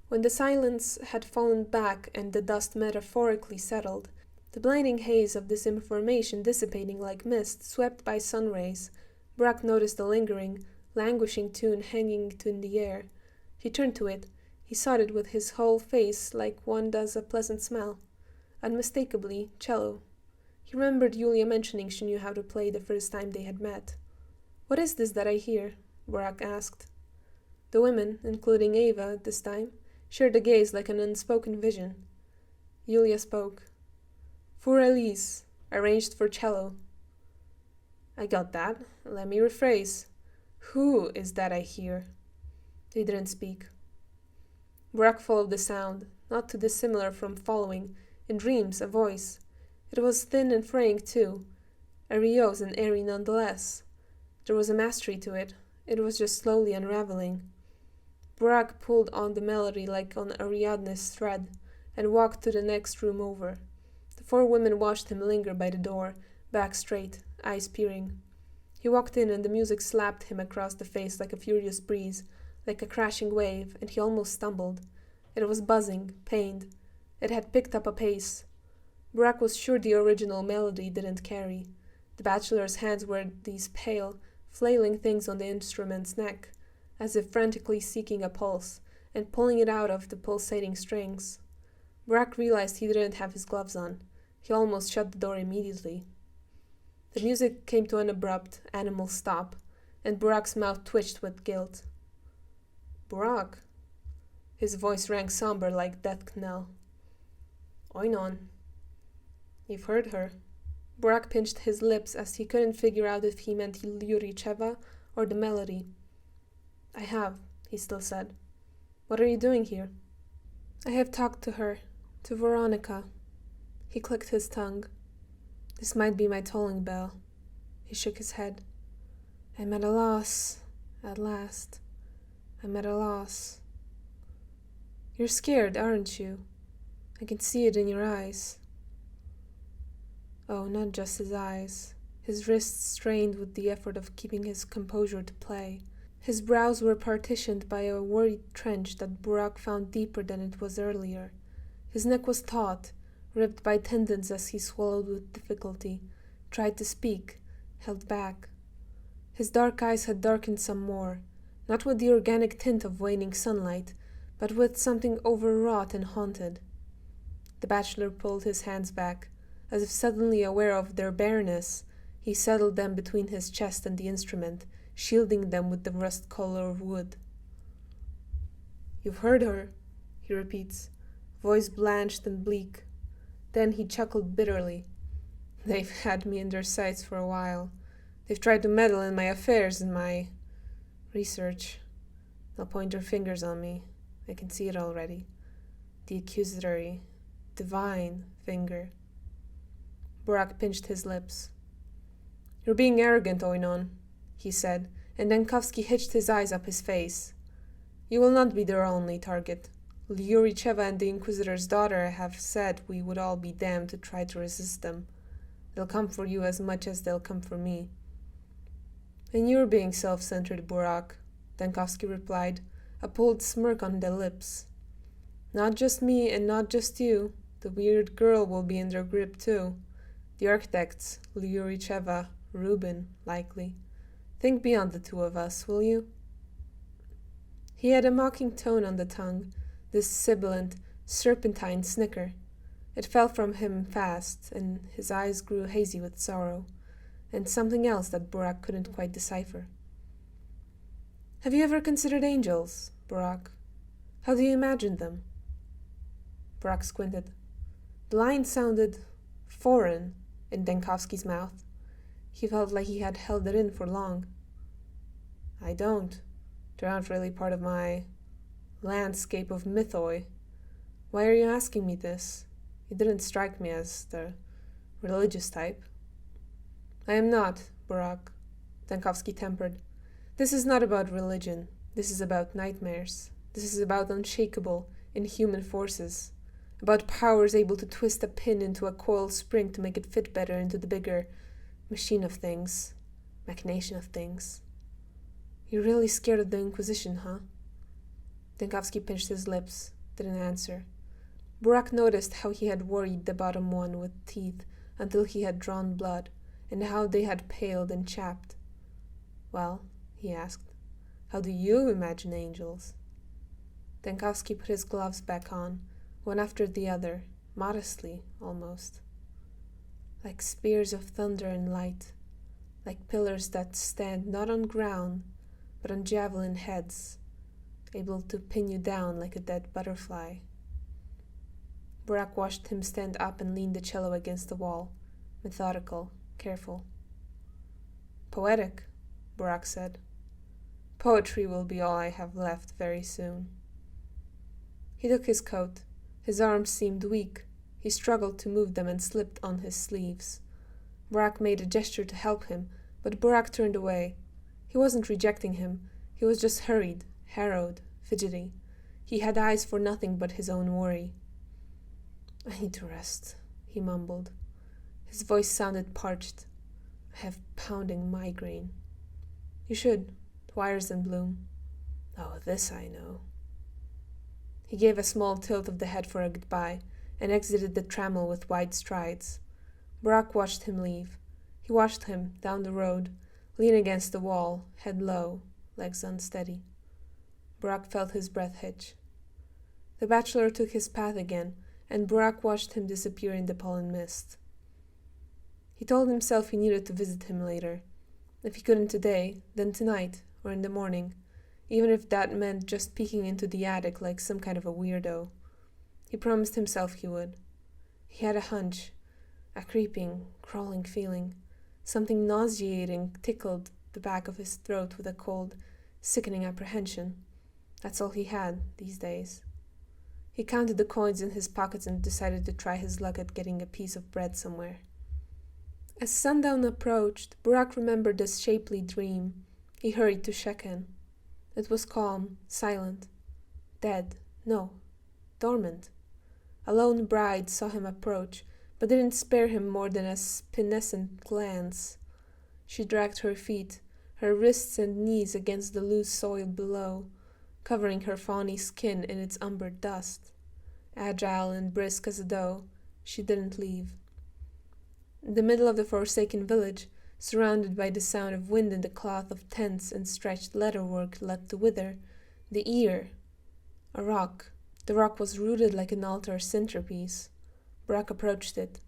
S2: When the silence had fallen back and the dust metaphorically settled, the blinding haze of this information dissipating like mist swept by sun rays, Burak noticed a lingering, languishing tune hanging in the air. He turned to it. He sought it with his whole face like one does a pleasant smell. Unmistakably, cello. He remembered Yulia mentioning she knew how to play the first time they had met. "What is this that I hear?" Burak asked. The women, including Ava this time, shared a gaze like an unspoken vision. Yulia spoke. "Für Elise, arranged for cello." "I got that. Let me rephrase. Who is that I hear?" They didn't speak. Burak followed the sound, not too dissimilar from following, in dreams, a voice. It was thin and fraying too, ariose and airy nonetheless. There was a mastery to it. It was just slowly unraveling. Burak pulled on the melody like on Ariadne's thread, and walked to the next room over. The four women watched him linger by the door, back straight, eyes peering. He walked in and the music slapped him across the face like a furious breeze, like a crashing wave, and he almost stumbled. It was buzzing, pained. It had picked up a pace. Burak was sure the original melody didn't carry. The bachelor's hands were these pale, flailing things on the instrument's neck, as if frantically seeking a pulse, and pulling it out of the pulsating strings. Burak realized he didn't have his gloves on. He almost shut the door immediately. The music came to an abrupt, animal stop, and Burak's mouth twitched with guilt. "Burak." His voice rang somber like death knell. "Oinon." "You've heard her." Burak pinched his lips as he couldn't figure out if he meant Yuricheva or the melody. "I have," he still said. "What are you doing here?" "I have talked to her, to Veronica." He clicked his tongue. "This might be my tolling bell." He shook his head. "I'm at a loss, at last. I'm at a loss." "You're scared, aren't you? I can see it in your eyes." Oh, not just his eyes. His wrists strained with the effort of keeping his composure to play. His brows were partitioned by a worried trench that Burak found deeper than it was earlier. His neck was taut, ripped by tendons as he swallowed with difficulty, tried to speak, held back. His dark eyes had darkened some more, not with the organic tint of waning sunlight, but with something overwrought and haunted. The bachelor pulled his hands back, as if suddenly aware of their bareness. He settled them between his chest and the instrument, shielding them with the rust color of wood. "You've heard her," he repeats, voice blanched and bleak. Then he chuckled bitterly. "They've had me in their sights for a while. They've tried to meddle in my affairs and my research. They'll point their fingers on me. I can see it already. The accusatory, divine finger." Burak pinched his lips. "You're being arrogant, Oinon," he said, and Denkovsky hitched his eyes up his face. "You will not be their only target. Lyuricheva and the Inquisitor's daughter have said we would all be damned to try to resist them. They'll come for you as much as they'll come for me." "And you're being self-centered, Burak," Denkovsky replied, a pulled smirk on the lips. "Not just me and not just you. The weird girl will be in their grip too. The architects, Lyuricheva, Rubin, likely. Think beyond the two of us, will you?" He had a mocking tone on the tongue, this sibilant, serpentine snicker. It fell from him fast, and his eyes grew hazy with sorrow, and something else that Burak couldn't quite decipher. "Have you ever considered angels, Burak? How do you imagine them?" Burak squinted. The line sounded foreign in Denkovsky's mouth. He felt like he had held it in for long. "I don't. They aren't really part of my landscape of mythoi. Why are you asking me this? You didn't strike me as the religious type." "I am not, Burak," Denkovsky tempered. "This is not about religion. This is about nightmares. This is about unshakable, inhuman forces. About powers able to twist a pin into a coiled spring to make it fit better into the bigger machine of things, machination of things. You're really scared of the Inquisition, huh?" Denkovsky pinched his lips, didn't answer. Burak noticed how he had worried the bottom one with teeth until he had drawn blood, and how they had paled and chapped. "Well," he asked, "how do you imagine angels?" Denkovsky put his gloves back on, one after the other, modestly, almost. "Like spears of thunder and light, like pillars that stand not on ground, but on javelin heads, able to pin you down like a dead butterfly." Burak watched him stand up and lean the cello against the wall, methodical, careful. "Poetic," Burak said. "Poetry will be all I have left very soon." He took his coat. His arms seemed weak. He struggled to move them and slipped on his sleeves. Burak made a gesture to help him, but Burak turned away. He wasn't rejecting him. He was just hurried, harrowed, fidgety. He had eyes for nothing but his own worry. "I need to rest," he mumbled. His voice sounded parched. "I have pounding migraine." "You should. Wires in bloom." "Oh, this I know." He gave a small tilt of the head for a goodbye, and exited the trammel with wide strides. Burak watched him leave. He watched him, down the road, lean against the wall, head low, legs unsteady. Burak felt his breath hitch. The bachelor took his path again, and Burak watched him disappear in the pollen mist. He told himself he needed to visit him later. If he couldn't today, then tonight, or in the morning, even if that meant just peeking into the attic like some kind of a weirdo. He promised himself he would. He had a hunch, a creeping, crawling feeling. Something nauseating tickled the back of his throat with a cold, sickening apprehension. That's all he had these days. He counted the coins in his pockets and decided to try his luck at getting a piece of bread somewhere. As sundown approached, Burak remembered a shapely dream. He hurried to Sheken. It was calm, silent. Dead. No. Dormant. A lone bride saw him approach, but didn't spare him more than a spinescent glance. She dragged her feet, her wrists and knees against the loose soil below, covering her fawny skin in its umbered dust. Agile and brisk as a doe, She didn't leave. In the middle of the forsaken village, surrounded by the sound of wind and the cloth of tents and stretched leatherwork left to wither, the ear, a rock. The rock was rooted like an altar centerpiece. Burak approached it.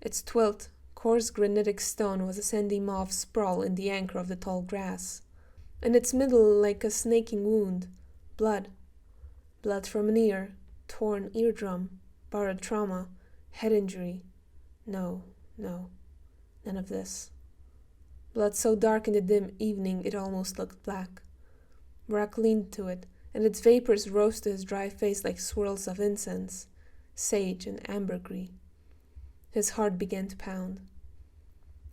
S2: Its twilt, coarse granitic stone was a sandy mauve sprawl in the anchor of the tall grass. In its middle, like a snaking wound, blood. Blood from an ear, torn eardrum, borrowed trauma, head injury. No, none of this. Blood so dark in the dim evening it almost looked black. Burak leaned to it, and its vapors rose to his dry face like swirls of incense, sage and ambergris. His heart began to pound.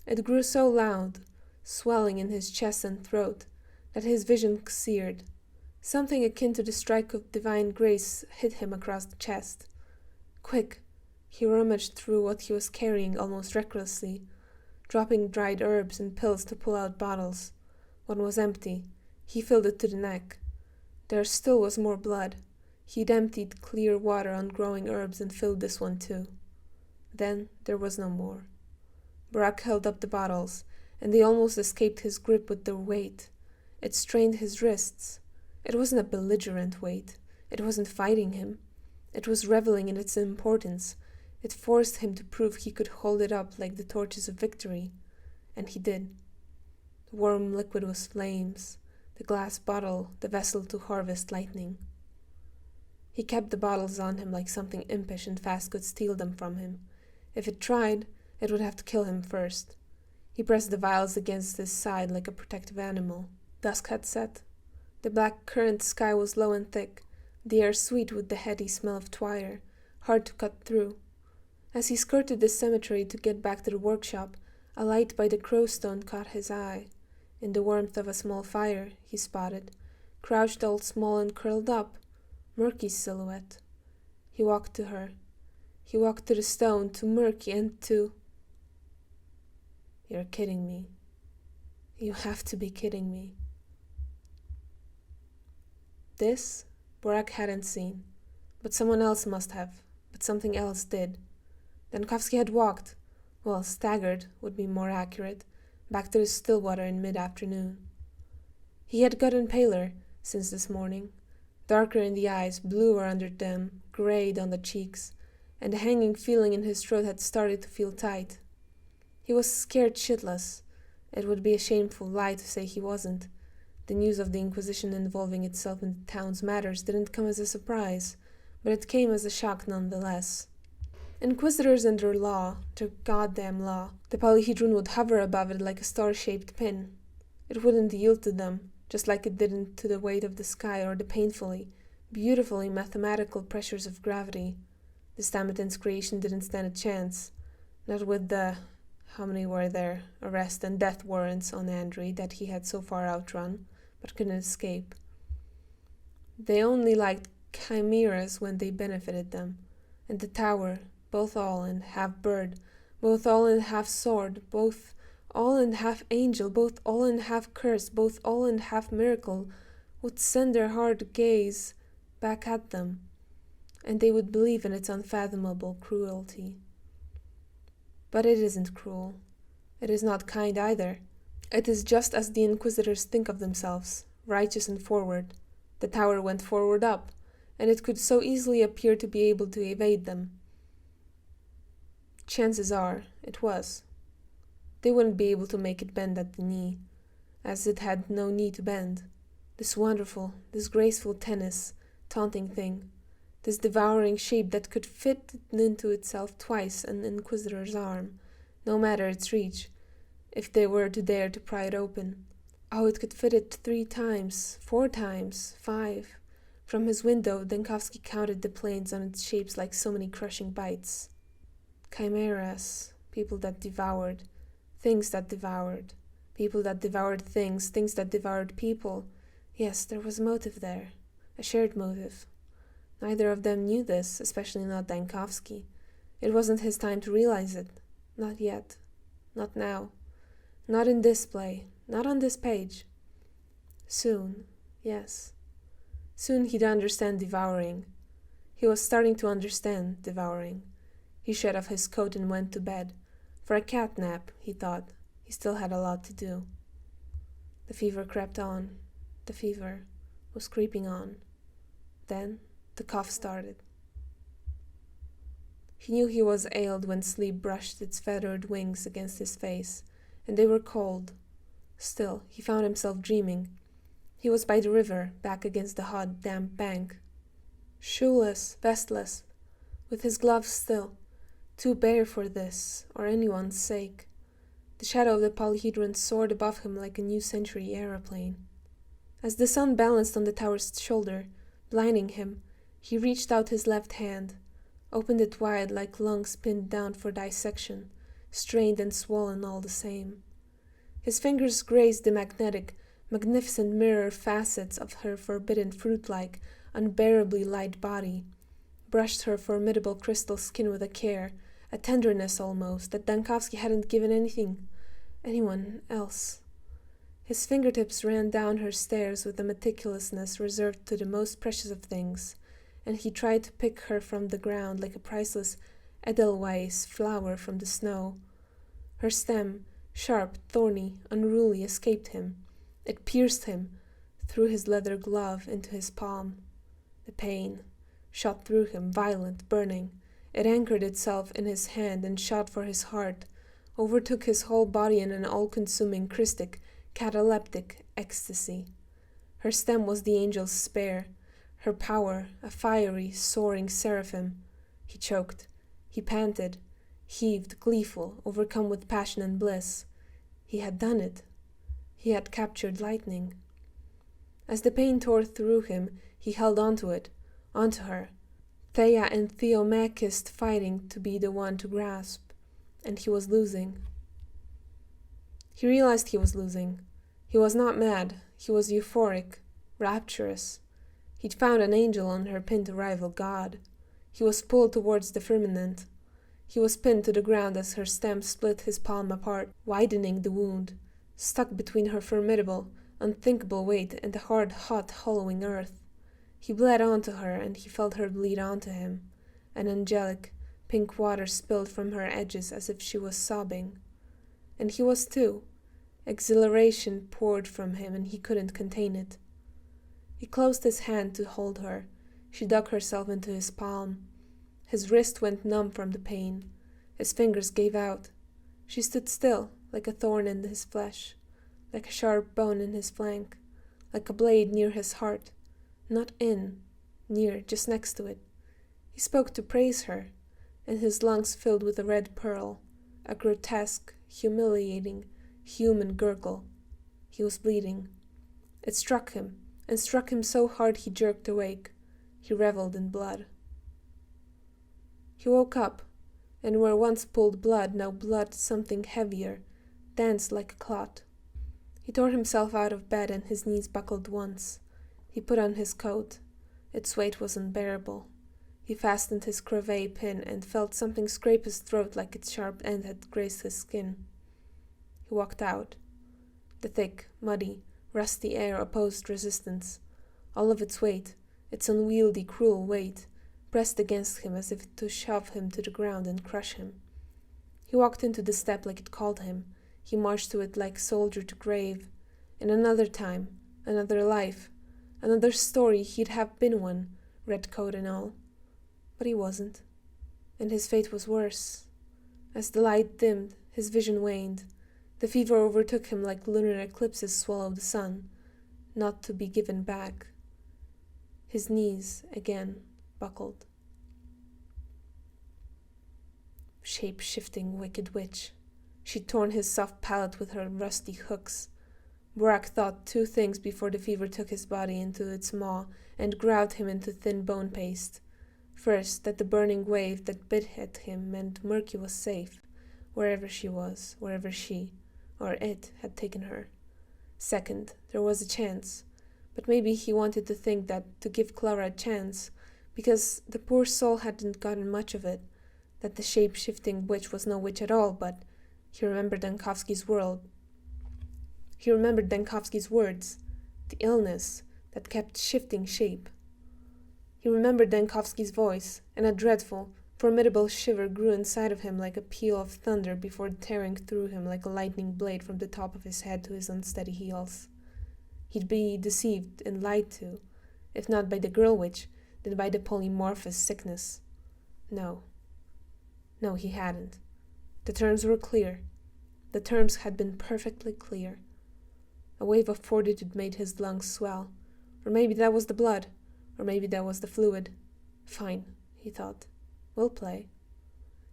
S2: It grew so loud, swelling in his chest and throat, that his vision seared. Something akin to the strike of divine grace hit him across the chest. Quick, he rummaged through what he was carrying almost recklessly, dropping dried herbs and pills to pull out bottles. One was empty. He filled it to the neck. There still was more blood. He'd emptied clear water on growing herbs and filled this one too. Then there was no more. Burak held up the bottles, and they almost escaped his grip with their weight. It strained his wrists. It wasn't a belligerent weight. It wasn't fighting him. It was reveling in its importance. It forced him to prove he could hold it up like the torches of victory. And he did. The warm liquid was flames, the glass bottle the vessel to harvest lightning. He kept the bottles on him like something impish and fast could steal them from him. If it tried, it would have to kill him first. He pressed the vials against his side like a protective animal. Dusk had set. The black currant sky was low and thick, the air sweet with the heady smell of twire, hard to cut through. As he skirted the cemetery to get back to the workshop, a light by the crowstone caught his eye. In the warmth of a small fire, he spotted, crouched all small and curled up, Murky's silhouette. He walked to her. He walked to the stone, to Murky, and to... You're kidding me. You have to be kidding me. This, Burak hadn't seen, but someone else must have, but something else did. Dankowski had walked, well, staggered would be more accurate, back to the Stillwater in mid-afternoon. He had gotten paler since this morning, darker in the eyes, bluer under them, grayed on the cheeks, and the hanging feeling in his throat had started to feel tight. He was scared shitless. It would be a shameful lie to say he wasn't. The news of the Inquisition involving itself in the town's matters didn't come as a surprise, but it came as a shock nonetheless. Inquisitors and their law, their goddamn law, the polyhedron would hover above it like a star-shaped pin. It wouldn't yield to them, just like it didn't to the weight of the sky or the painfully, beautifully mathematical pressures of gravity. The Stamatins' creation didn't stand a chance, not with the, how many were there, arrest and death warrants on Andri that he had so far outrun, but couldn't escape. They only liked chimeras when they benefited them, and the tower, both all and half bird, both all and half sword, both all and half angel, both all and half curse, both all and half miracle, would send their hard gaze back at them, and they would believe in its unfathomable cruelty. But it isn't cruel. It is not kind either. It is just as the Inquisitors think of themselves, righteous and forward. The tower went forward up, and it could so easily appear to be able to evade them. Chances are, it was. They wouldn't be able to make it bend at the knee, as it had no knee to bend. This wonderful, this graceful tennis, taunting thing, this devouring shape that could fit into itself twice an Inquisitor's arm, no matter its reach, if they were to dare to pry it open. Oh, it could fit it 3 times, 4 times, 5. From his window, Dankowski counted the planes on its shapes like so many crushing bites. Chimeras, people that devoured, things that devoured, people that devoured things, things that devoured people. Yes, there was a motive there, a shared motive. Neither of them knew this, especially not Dankowski. It wasn't his time to realize it. Not yet. Not now. Not in this play. Not on this page. Soon, yes. Soon he'd understand devouring. He was starting to understand devouring. He shed off his coat and went to bed. For a cat nap, he thought. He still had a lot to do. The fever crept on. The fever was creeping on. Then the cough started. He knew he was ailed when sleep brushed its feathered wings against his face, and they were cold. Still, he found himself dreaming. He was by the river, back against the hot, damp bank. Shoeless, vestless, with his gloves still, too bare for this, or anyone's sake. The shadow of the polyhedron soared above him like a new century aeroplane. As the sun balanced on the tower's shoulder, blinding him, he reached out his left hand, opened it wide like lungs pinned down for dissection, strained and swollen all the same. His fingers grazed the magnificent mirror facets of her forbidden fruit-like, unbearably light body, brushed her formidable crystal skin with a care, a tenderness almost, that Dankovsky hadn't given anyone else. His fingertips ran down her stairs with a meticulousness reserved to the most precious of things, and he tried to pick her from the ground like a priceless Edelweiss flower from the snow. Her stem, sharp, thorny, unruly, escaped him. It pierced him, through his leather glove, into his palm. The pain shot through him, violent, burning. It anchored itself in his hand and shot for his heart, overtook his whole body in an all-consuming, christic, cataleptic ecstasy. Her stem was the angel's spear, her power, a fiery, soaring seraphim. He choked. He panted, heaved, gleeful, overcome with passion and bliss. He had done it. He had captured lightning. As the pain tore through him, he held onto it, onto her. Thea and THÁNA kissed, fighting to be the one to grasp, and he was losing. He realized he was losing. He was not mad. He was euphoric, rapturous. He'd found an angel on her pin to rival God. He was pulled towards the firmament. He was pinned to the ground as her stem split his palm apart, widening the wound, stuck between her formidable, unthinkable weight and the hard, hot, hollowing earth. He bled onto her, and he felt her bleed onto him. An angelic, pink water spilled from her edges as if she was sobbing. And he was too. Exhilaration poured from him, and he couldn't contain it. He closed his hand to hold her. She dug herself into his palm. His wrist went numb from the pain. His fingers gave out. She stood still, like a thorn in his flesh, like a sharp bone in his flank, like a blade near his heart. Not in, near, just next to it. He spoke to praise her, and his lungs filled with a red pearl, a grotesque, humiliating, human gurgle. He was bleeding. It struck him, and struck him so hard he jerked awake. He reveled in blood. He woke up, and where once pooled blood, now blood something heavier, danced like a clot. He tore himself out of bed, and his knees buckled once. He put on his coat. Its weight was unbearable. He fastened his cravat pin and felt something scrape his throat like its sharp end had grazed his skin. He walked out. The thick, muddy, rusty air opposed resistance. All of its weight, its unwieldy, cruel weight, pressed against him as if to shove him to the ground and crush him. He walked into the step like it called him. He marched to it like soldier to grave. In another time, another life, another story, he'd have been one, red coat and all. But he wasn't. And his fate was worse. As the light dimmed, his vision waned. The fever overtook him like lunar eclipses swallow the sun, not to be given back. His knees, again, buckled. Shape-shifting wicked witch. She'd torn his soft palate with her rusty hooks. Burak thought two things before the fever took his body into its maw and ground him into thin bone paste. First, that the burning wave that bit at him meant Murky was safe, wherever she was, wherever she, or it, had taken her. Second, there was a chance, but maybe he wanted to think that to give Clara a chance, because the poor soul hadn't gotten much of it, that the shape-shifting witch was no witch at all, but he remembered Dankovsky's words, the illness that kept shifting shape. He remembered Dankovsky's voice, and a dreadful, formidable shiver grew inside of him like a peal of thunder before tearing through him like a lightning blade from the top of his head to his unsteady heels. He'd be deceived and lied to, if not by the girl witch, then by the polymorphous sickness. No, he hadn't. The terms were clear. The terms had been perfectly clear. A wave of fortitude made his lungs swell. Or maybe that was the blood, or maybe that was the fluid. Fine, he thought. We'll play.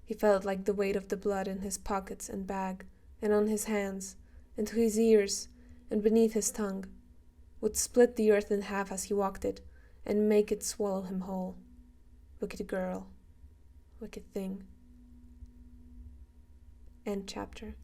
S2: He felt like the weight of the blood in his pockets and bag, and on his hands, and to his ears, and beneath his tongue, would split the earth in half as he walked it, and make it swallow him whole. Wicked girl. Wicked thing. End chapter.